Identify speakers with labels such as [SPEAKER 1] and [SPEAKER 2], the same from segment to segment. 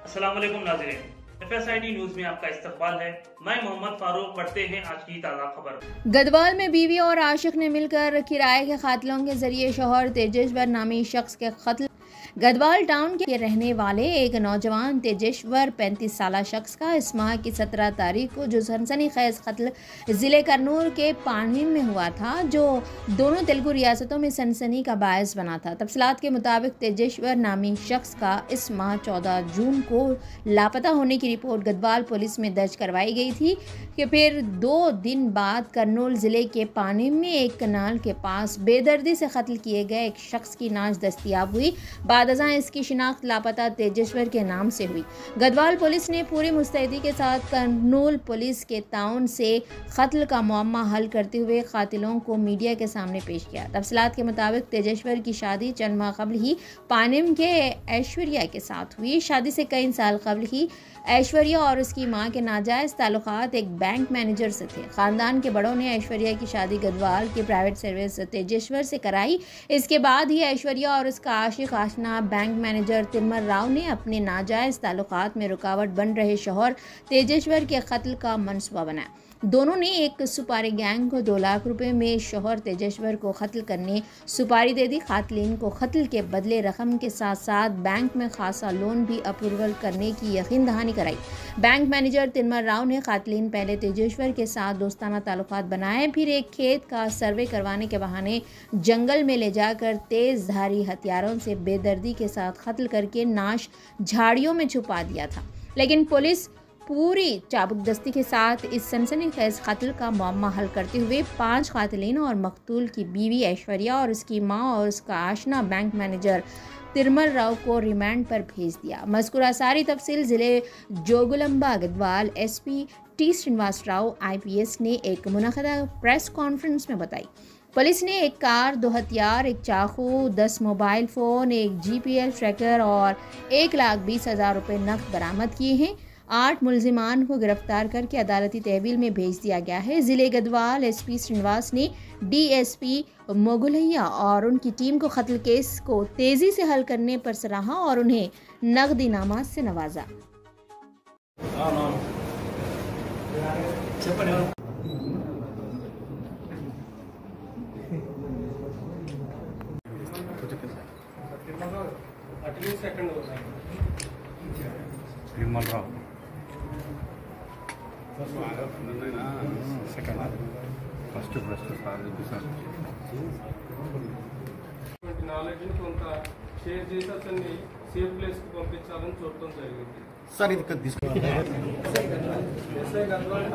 [SPEAKER 1] अस्सलाम वालेकुम नाज़रीन, FSID न्यूज में आपका इस्तकबाल है। मैं मोहम्मद फारूक। पढ़ते हैं आज की ताज़ा खबर।
[SPEAKER 2] गढ़वाल में बीवी और आशिक ने मिलकर किराए के कातिलों के जरिए शौहर तेजेश्वर नामी शख्स के कत्ल। गढ़वाल टाउन के रहने वाले एक नौजवान तेजेश्वर 35 साल शख्स का इस माह की 17 तारीख को जो सनसनीखेज कत्ल जिले करनूल के पानी में हुआ था, जो दोनों तेलुगु रियासतों में सनसनी का बायस बना था। तफसीलात के मुताबिक तेजेश्वर नामी शख्स का इस माह 14 जून को लापता होने की रिपोर्ट गढ़वाल पुलिस में दर्ज करवाई गई थी कि फिर 2 दिन बाद करनूल जिले के पानी में एक कनाल के पास बेदर्दी से कत्ल किए गए एक शख्स की नाश दस्तयाब हुई। बादशाह इसकी शिनाख्त लापता तेजेश्वर के नाम से हुई। गढ़वाल पुलिस ने पूरी मुस्तैदी के साथ करनूल पुलिस के ताउन से कत्ल का मुअम्मा हल करते हुए कातिलों को मीडिया के सामने पेश किया। तफसीलात के मुताबिक तेजेश्वर की शादी चंद माह कबल ही पानिम के ऐश्वर्या के साथ हुई। शादी से कई साल कबल ही ऐश्वर्या और उसकी मां के नाजायज ताल्लुकात एक बैंक मैनेजर से थे। खानदान के बड़ों ने ऐश्वर्या की शादी गढ़वाल के प्राइवेट सर्विस तेजेश्वर से कराई। इसके बाद ही ऐश्वर्या और उसका आशिक आशना बैंक मैनेजर तिम्मर राव ने अपने नाजायज ताल्लुकात में रुकावट बन रहे शौहर तेजेश्वर के कत्ल का मंसूबा बनाया। दोनों ने एक सुपारी गैंग को 2 लाख रुपए में शौहर तेजेश्वर को कत्ल करने सुपारी दे दी। कातिलीन को कत्ल के बदले रकम के साथ साथ बैंक में खासा लोन भी अप्रूवल करने की यकीन दहानी कराई। बैंक मैनेजर तिम्मर राव ने कातिलीन पहले तेजेश्वर के साथ दोस्ताना ताल्लुकात बनाए, फिर एक खेत का सर्वे करवाने के बहाने जंगल में ले जाकर तेज धारी हथियारों से बेदर्दी के साथ कत्ल करके नाश झाड़ियों में छुपा दिया था। लेकिन पुलिस पूरी चाबुकदस्ती के साथ इस सनसनीखेज कत्ल का मुअम्मा हल करते हुए 5 कातिलीन और मकतूल की बीवी ऐश्वर्या और उसकी मां और उसका आशना बैंक मैनेजर तिम्मर राव को रिमांड पर भेज दिया। मज़कूरा सारी तफसील जिले Jogulamba Garhwal SP T Srinivas Rao IPS ने एक मुनक़दा प्रेस कॉन्फ्रेंस में बताई। पुलिस ने एक कार, 2 हथियार, एक चाकू, 10 मोबाइल फ़ोन, एक GPS ट्रैकर और 1,20,000 रुपये नकद बरामद किए हैं। 8 मुलजिमान को गिरफ्तार करके अदालती तहवील में भेज दिया गया है। जिले गढ़वाल SP श्रीनिवास ने DSP मोगलैया और उनकी टीम को कत्ल केस को तेजी से हल करने पर सराहा और उन्हें नकद इनामात से नवाजा।
[SPEAKER 3] నాలెడ్జ్ ని కొంత షేర్ చేసి అతన్ని సేఫ్ ప్లేస్ కి పంపించాలని చూడటం జరిగింది
[SPEAKER 4] సార్ ఇది తీసుకుంటాం
[SPEAKER 3] ఎస్ఐ గద్వాల్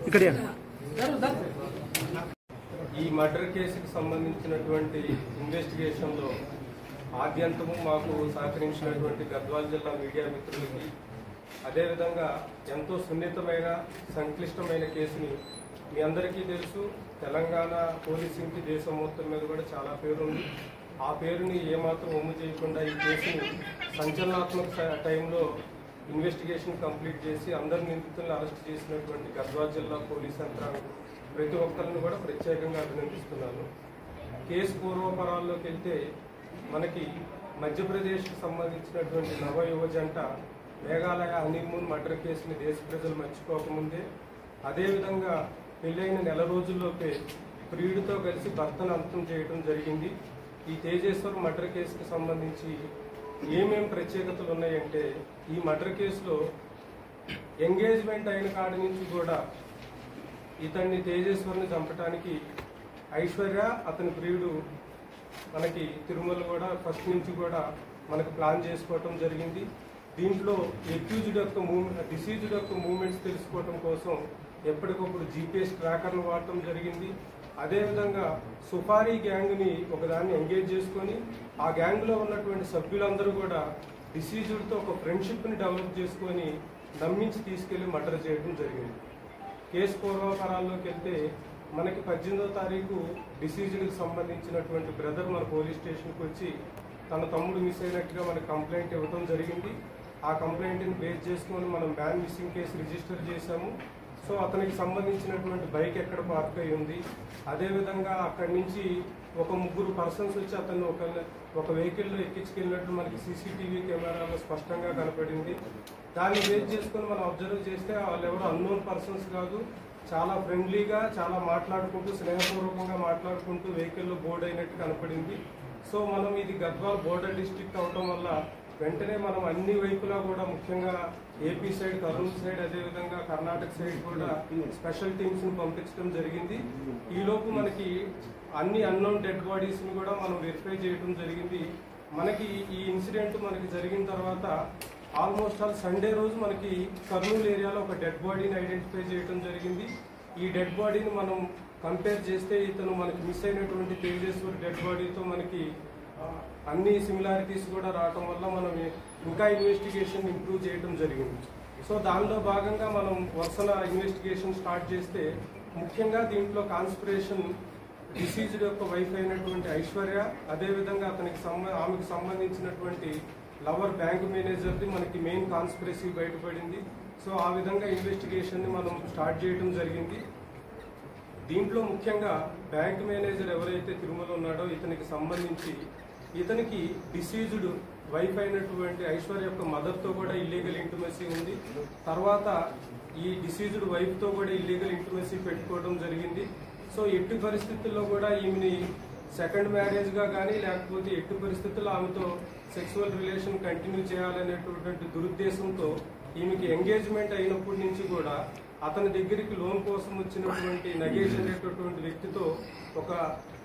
[SPEAKER 4] ఇక్కడ
[SPEAKER 3] ఈ మర్డర్ కేసుకి సంబంధించినటువంటి ఇన్వెస్టిగేషన్ లో ఆద్యంతము మాకు సహకరించినటువంటి గద్వాల్ జిల్లా మీడియా మిత్రులకి, అదేవిధంగా ఎంతో సున్నితమైన సంక్లిష్టమైన కేసుని మీ అందరికీ తెలుసు. తెలంగాణ పోలీసింగ్కి దేశం మొత్తం మీద కూడా చాలా పేరుంది. ఆ పేరుని ఏమాత్రం ఒమ్ము చేయకుండా ఈ కేసుని సంచలనాత్మక టైంలో ఇన్వెస్టిగేషన్ కంప్లీట్ చేసి అందరి నిందితులను అరెస్ట్ చేసినటువంటి గద్వాల్ జిల్లా పోలీస్ యంత్రాంగం ప్రతి ఒక్కరిని కూడా ప్రత్యేకంగా అభినందిస్తున్నాను. కేసు పూర్వపరాల్లోకి వెళ్తే మనకి మధ్యప్రదేశ్కి సంబంధించినటువంటి నవ యువ జంట మేఘాలయ హనీమూన్ మర్డర్ కేసుని దేశ ప్రజలు మర్చిపోకముందే, అదేవిధంగా పెళ్ళైన నెల రోజుల్లోపే ప్రియుడితో కలిసి భర్తను అంతం చేయడం జరిగింది. ఈ తేజేశ్వర్ మర్డర్ కేసుకి సంబంధించి ఏమేం ప్రత్యేకతలు ఉన్నాయంటే, ఈ మర్డర్ కేసులో ఎంగేజ్మెంట్ అయిన కాడి నుంచి కూడా ఇతన్ని తేజేశ్వర్ని చంపడానికి ఐశ్వర్య అతని ప్రియుడు మనకి తిరుమల కూడా ఫస్ట్ నుంచి కూడా మనకు ప్లాన్ చేసుకోవటం జరిగింది. దీంట్లో డిసీజ్డ్ యొక్క మూవ్మెంట్స్ తెలుసుకోవటం కోసం ఎప్పటికప్పుడు GPS ట్రాకర్లు వాడటం జరిగింది. అదేవిధంగా సుపారీ గ్యాంగ్ని ఒకదాన్ని ఎంగేజ్ చేసుకొని ఆ గ్యాంగ్లో ఉన్నటువంటి సభ్యులందరూ కూడా డిసీజ్డ్తో ఒక ఫ్రెండ్షిప్ని డెవలప్ చేసుకొని నమ్మించి తీసుకెళ్లి మర్డర్ చేయడం జరిగింది. కేసు పూర్వపరాల్లోకి వెళ్తే మనకి 18వ తారీఖు డిసీజ్డ్కి సంబంధించినటువంటి బ్రదర్ మన పోలీస్ స్టేషన్కి వచ్చి తన తమ్ముడు మిస్ అయినట్టుగా మనకు కంప్లైంట్ ఇవ్వడం జరిగింది. ఆ కంప్లైంట్ని బేస్ చేసుకొని మనం బ్యాన్ మిస్సింగ్ కేసు రిజిస్టర్ చేశాము. సో అతనికి సంబంధించినటువంటి బైక్ ఎక్కడ పార్క్ అయి ఉంది, అదేవిధంగా అక్కడి నుంచి ఒక 3 పర్సన్స్ వచ్చి అతను ఒక వెహికల్లో ఎక్కించుకెళ్ళినట్టు మనకి సీసీటీవీ కెమెరాలో స్పష్టంగా కనపడింది. దాన్ని బేస్ చేసుకొని మనం అబ్జర్వ్ చేస్తే వాళ్ళు ఎవరు అన్నోన్ పర్సన్స్ కాదు, చాలా ఫ్రెండ్లీగా చాలా మాట్లాడుకుంటూ స్నేహపూర్వకంగా మాట్లాడుకుంటూ వెహికల్లో బోర్డ్ అయినట్టు కనపడింది. సో మనం ఇది గద్వాల్ బోర్డర్ డిస్ట్రిక్ట్ అవటం వల్ల వెంటనే మనం అన్ని వైపులా కూడా ముఖ్యంగా ఏపీ సైడ్, కర్నూలు సైడ్, అదేవిధంగా కర్ణాటక సైడ్ కూడా స్పెషల్ టీమ్స్ని పంపించడం జరిగింది. ఈలోపు మనకి అన్ని అన్నోన్ డెడ్ బాడీస్ని కూడా మనం వెరిఫై చేయడం జరిగింది. మనకి ఈ ఇన్సిడెంట్ మనకి జరిగిన తర్వాత ఆల్మోస్ట్ ఆల్ సండే రోజు మనకి కర్నూలు ఏరియాలో ఒక డెడ్ బాడీని ఐడెంటిఫై చేయడం జరిగింది. ఈ డెడ్ బాడీని మనం కంపేర్ చేస్తే ఇతను మనకి మిస్ అయినటువంటి తేజేశ్వర్ డెడ్ బాడీతో మనకి అన్ని సిమిలారిటీస్ కూడా రావటం వల్ల మనం ఇంకా ఇన్వెస్టిగేషన్ ఇంప్రూవ్ చేయడం జరిగింది. సో దానిలో భాగంగా మనం వరుసన ఇన్వెస్టిగేషన్ స్టార్ట్ చేస్తే ముఖ్యంగా దీంట్లో కాన్స్పిరేషన్ డిసీజ్డ్ యొక్క వైఫ్ అయినటువంటి ఐశ్వర్య, అదేవిధంగా ఆమెకు సంబంధించినటువంటి లవర్ బ్యాంక్ మేనేజర్ది మనకి మెయిన్ కాన్స్పిరసీ బయటపడింది. సో ఆ విధంగా ఇన్వెస్టిగేషన్ని మనం స్టార్ట్ చేయడం జరిగింది. దీంట్లో ముఖ్యంగా బ్యాంక్ మేనేజర్ ఎవరైతే తిరుమల ఉన్నాడో ఇతనికి సంబంధించి ఇతనికి డిసీజ్డ్ వైఫ్ అయినటువంటి ఐశ్వర్య యొక్క మదర్తో కూడా ఇల్లీగల్ ఇంటిమసీ ఉంది. తర్వాత ఈ డిసీజ్డ్ వైఫ్తో కూడా ఇల్లీగల్ ఇంటిమసీ పెట్టుకోవడం జరిగింది. సో ఎట్టి పరిస్థితుల్లో కూడా ఈమెని సెకండ్ మ్యారేజ్గా కానీ లేకపోతే ఎట్టి పరిస్థితుల్లో ఆమెతో సెక్సువల్ రిలేషన్ కంటిన్యూ చేయాలనేటువంటి దురుద్దేశంతో ఈమెకి ఎంగేజ్మెంట్ అయినప్పటి నుంచి కూడా అతని దగ్గరికి లోన్ కోసం వచ్చినటువంటి నగేష్ అనేటటువంటి వ్యక్తితో ఒక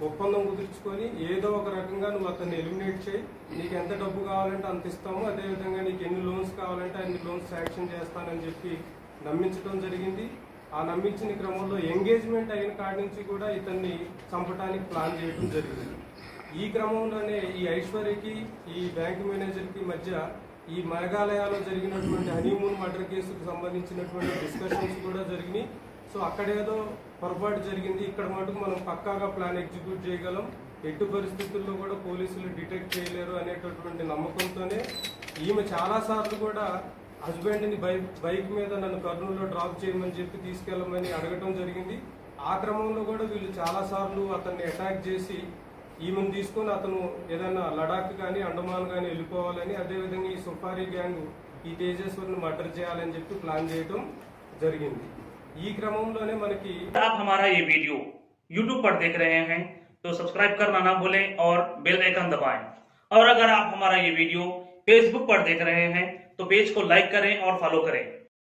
[SPEAKER 3] ఒప్పందం కుదుర్చుకొని ఏదో ఒక రకంగా నువ్వు అతన్ని ఎలిమినేట్ చేయి, నీకు ఎంత డబ్బు కావాలంటే అంత ఇస్తాము, అదేవిధంగా నీకు ఎన్ని లోన్స్ కావాలంటే అన్ని లోన్స్ శాంక్షన్ చేస్తానని చెప్పి నమ్మించడం జరిగింది. ఆ నమ్మించిన క్రమంలో ఎంగేజ్మెంట్ అయిన కాడి నుంచి కూడా ఇతన్ని చంపడానికి ప్లాన్ చేయడం జరిగింది. ఈ క్రమంలోనే ఈ ఐశ్వర్యకి ఈ బ్యాంక్ మేనేజర్కి మధ్య ఈ మేఘాలయాలో జరిగినటువంటి హనీమూన్ మర్డర్ కేసుకు సంబంధించినటువంటి డిస్కషన్స్ కూడా జరిగినాయి. సో అక్కడేదో పొరపాటు జరిగింది, ఇక్కడ మటుకు మనం పక్కాగా ప్లాన్ ఎగ్జిక్యూట్ చేయగలం, ఎట్టి పరిస్థితుల్లో కూడా పోలీసులు డిటెక్ట్ చేయలేరు అనేటటువంటి నమ్మకంతోనే ఈమె చాలాసార్లు కూడా హస్బెండ్ని బైక్ మీద నన్ను కర్నూలులో డ్రాప్ చేయమని చెప్పి తీసుకెళ్లమని అడగటం జరిగింది. ఆ క్రమంలో కూడా వీళ్ళు చాలాసార్లు అతన్ని అటాక్ చేసి ఈమెను తీసుకొని అతను ఏదైనా లడాక్ కానీ అండమాన్ కానీ వెళ్ళిపోవాలని, అదేవిధంగా ఈ సుఫారీ గ్యాంగ్ ఈ తేజేశ్వర్ని మర్డర్ చేయాలని చెప్పి ప్లాన్ చేయడం జరిగింది. ఈ క్రమంలోనే మనకి
[SPEAKER 1] आप हमारा ये वीडियो YouTube पर देख रहे हैं तो सब्सक्राइब करना ना भूलें और बेल आइकन दबाएं। और अगर आप हमारा ये वीडियो Facebook पर देख रहे हैं तो पेज को लाइक करें और फॉलो करें।